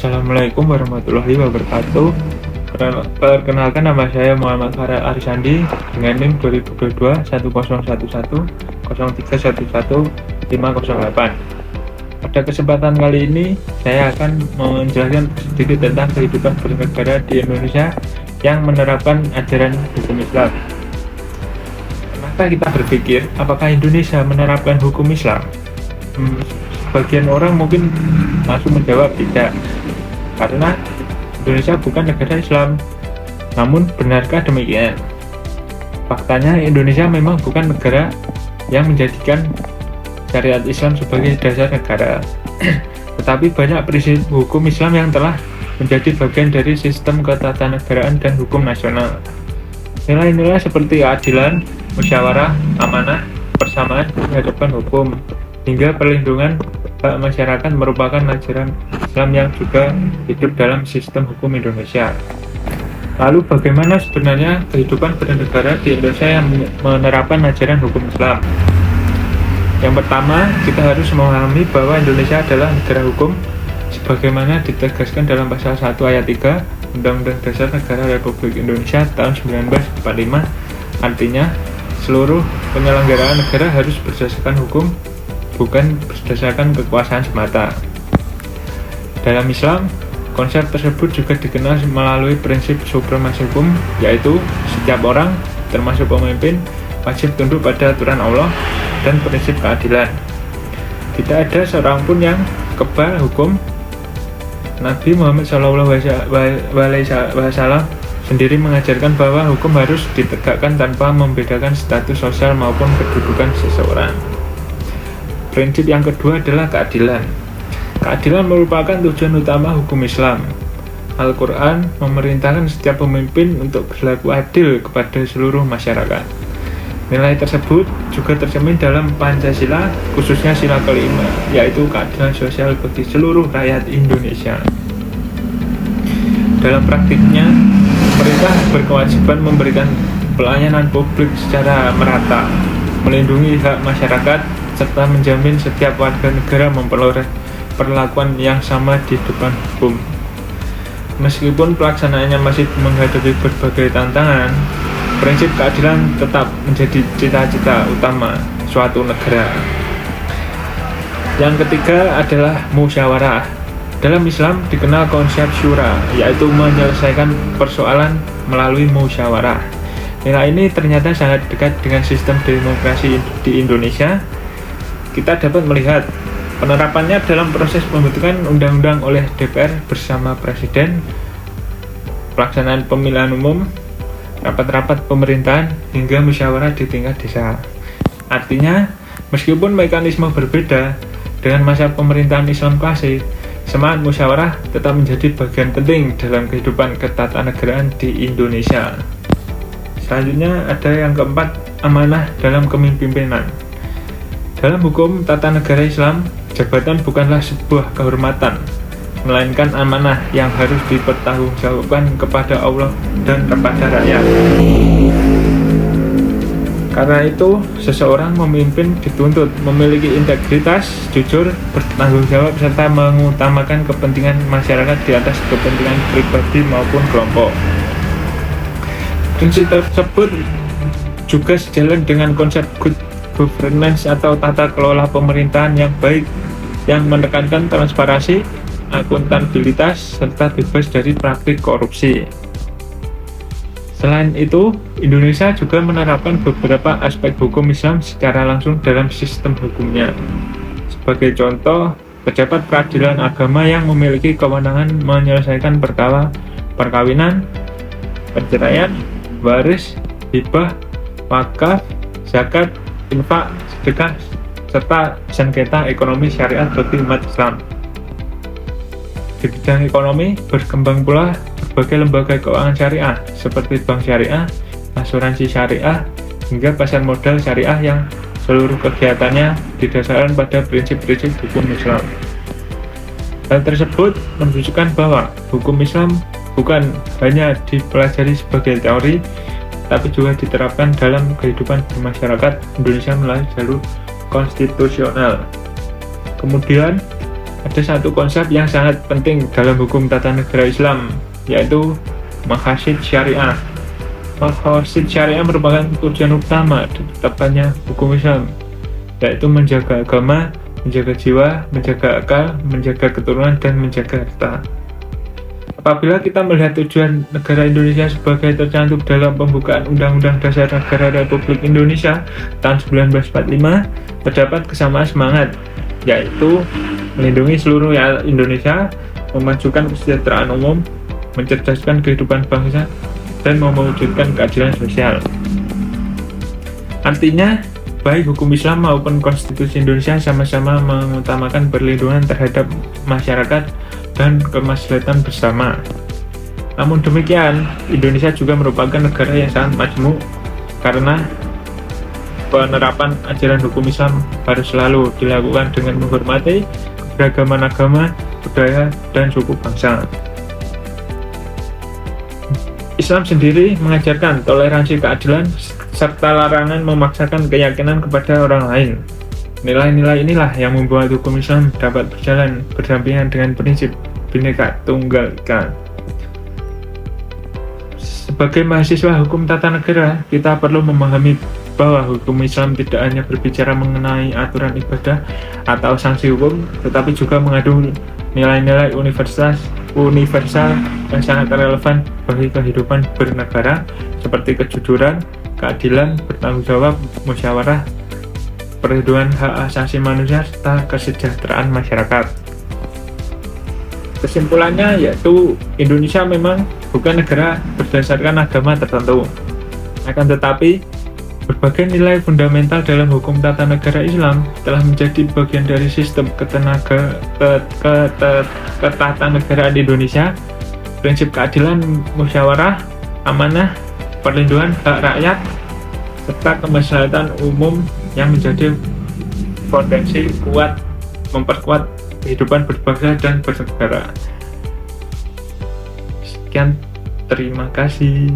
Assalamualaikum warahmatullahi wabarakatuh. Perkenalkan, nama saya Muhammad Farel Arisandi dengan NIM 2022 1011 0311 508. Pada kesempatan kali ini saya akan menjelaskan sedikit tentang kehidupan bernegara di Indonesia yang menerapkan ajaran hukum Islam. Kenapa kita berpikir apakah Indonesia menerapkan hukum Islam? Sebagian orang mungkin langsung menjawab tidak, karena Indonesia bukan negara Islam. Namun benarkah demikian? Faktanya Indonesia memang bukan negara yang menjadikan syariat Islam sebagai dasar negara. Tetapi banyak prinsip hukum Islam yang telah menjadi bagian dari sistem ketatanegaraan dan hukum nasional. Nilai-nilai seperti keadilan, musyawarah, amanah, persamaan di hadapan hukum, hingga perlindungan hak masyarakat merupakan ajaran Islam yang juga hidup dalam sistem hukum Indonesia. Lalu bagaimana sebenarnya kehidupan bernegara di Indonesia yang menerapkan ajaran hukum Islam? Yang pertama, kita harus memahami bahwa Indonesia adalah negara hukum sebagaimana ditegaskan dalam pasal 1 ayat 3 Undang-Undang Dasar Negara Republik Indonesia tahun 1945. Artinya, seluruh penyelenggaraan negara harus berdasarkan hukum, bukan berdasarkan kekuasaan semata. Dalam Islam, konsep tersebut juga dikenal melalui prinsip supremasi hukum, yaitu setiap orang, termasuk pemimpin, wajib tunduk pada aturan Allah dan prinsip keadilan. Tidak ada seorang pun yang kebal hukum. Nabi Muhammad SAW sendiri mengajarkan bahwa hukum harus ditegakkan tanpa membedakan status sosial maupun kedudukan seseorang. Prinsip yang kedua adalah keadilan. Keadilan merupakan tujuan utama hukum Islam. Al-Quran memerintahkan setiap pemimpin untuk berlaku adil kepada seluruh masyarakat. Nilai tersebut juga tercermin dalam Pancasila, khususnya sila kelima, yaitu keadilan sosial bagi seluruh rakyat Indonesia. Dalam praktiknya, pemerintah berkewajiban memberikan pelayanan publik secara merata, melindungi hak masyarakat, serta menjamin setiap warga negara memperoleh perlakuan yang sama di depan hukum. Meskipun pelaksanaannya masih menghadapi berbagai tantangan, prinsip keadilan tetap menjadi cita-cita utama suatu negara. Yang ketiga adalah musyawarah. Dalam Islam dikenal konsep syura, yaitu menyelesaikan persoalan melalui musyawarah. Nilai ini ternyata sangat dekat dengan sistem demokrasi di Indonesia. Kita dapat melihat penerapannya dalam proses pembentukan undang-undang oleh DPR bersama Presiden, pelaksanaan pemilihan umum, rapat-rapat pemerintahan, hingga musyawarah di tingkat desa. Artinya, meskipun mekanisme berbeda dengan masa pemerintahan Islam klasik, semangat musyawarah tetap menjadi bagian penting dalam kehidupan ketatanegaraan di Indonesia. Selanjutnya ada yang keempat, amanah dalam kepemimpinan. Dalam hukum tata negara Islam, jabatan bukanlah sebuah kehormatan, melainkan amanah yang harus dipertanggungjawabkan kepada Allah dan kepada rakyat. Karena itu, seseorang memimpin dituntut memiliki integritas, jujur, bertanggung jawab, serta mengutamakan kepentingan masyarakat di atas kepentingan pribadi maupun kelompok. Prinsip tersebut juga sejalan dengan konsep good governance atau tata kelola pemerintahan yang baik, yang menekankan transparansi, akuntabilitas, serta bebas dari praktik korupsi. Selain itu, Indonesia juga menerapkan beberapa aspek hukum Islam secara langsung dalam sistem hukumnya. Sebagai contoh, pejabat peradilan agama yang memiliki kewenangan menyelesaikan perkara perkawinan, perceraian, waris, hibah, wakaf, zakat, infak, sedekah, serta sengketa ekonomi syariat bagi umat Islam. Di bidang ekonomi, berkembang pula berbagai lembaga keuangan syariah seperti bank syariah, asuransi syariah, hingga pasar modal syariah yang seluruh kegiatannya didasarkan pada prinsip-prinsip hukum Islam. Hal tersebut menunjukkan bahwa hukum Islam bukan hanya dipelajari sebagai teori, tapi juga diterapkan dalam kehidupan bermasyarakat Indonesia melalui jalur konstitusional. Kemudian Ada satu konsep yang sangat penting dalam hukum tata negara Islam, yaitu maqasid syariah. Maqasid syariah merupakan tujuan utama ditetapkannya hukum Islam, yaitu menjaga agama, menjaga jiwa, menjaga akal, menjaga keturunan, dan menjaga harta. Apabila kita melihat tujuan negara Indonesia sebagai tercantum dalam pembukaan Undang-Undang Dasar Negara Republik Indonesia tahun 1945, terdapat kesamaan semangat, yaitu melindungi seluruh rakyat Indonesia, memajukan kesejahteraan umum, mencerdaskan kehidupan bangsa, dan mewujudkan keadilan sosial. Artinya, baik hukum Islam maupun konstitusi Indonesia sama-sama mengutamakan perlindungan terhadap masyarakat dan kemaslahatan bersama. Namun demikian, Indonesia juga merupakan negara yang sangat majmuk karena penerapan ajaran hukum Islam harus selalu dilakukan dengan menghormati keberagaman agama, budaya, dan suku bangsa. Islam sendiri mengajarkan toleransi, keadilan, serta larangan memaksakan keyakinan kepada orang lain. Nilai-nilai inilah yang membuat hukum Islam dapat berjalan berdampingan dengan prinsip Bhinneka Tunggal Ika. Sebagai mahasiswa hukum tata negara, kita perlu memahami bahwa hukum Islam tidak hanya berbicara mengenai aturan ibadah atau sanksi hukum, tetapi juga mengandung nilai-nilai universal yang sangat relevan bagi kehidupan bernegara, seperti kejujuran, keadilan, bertanggung jawab, musyawarah, perlindungan hak asasi manusia, serta kesejahteraan masyarakat. Kesimpulannya yaitu Indonesia memang bukan negara berdasarkan agama tertentu, akan tetapi berbagai nilai fundamental dalam hukum tata negara Islam telah menjadi bagian dari sistem ketatanegaraan Indonesia. Prinsip keadilan, musyawarah, amanah, perlindungan hak rakyat, serta kemaslahatan umum yang menjadi fondasi kuat memperkuat kehidupan berbangsa dan bernegara. Sekian, terima kasih.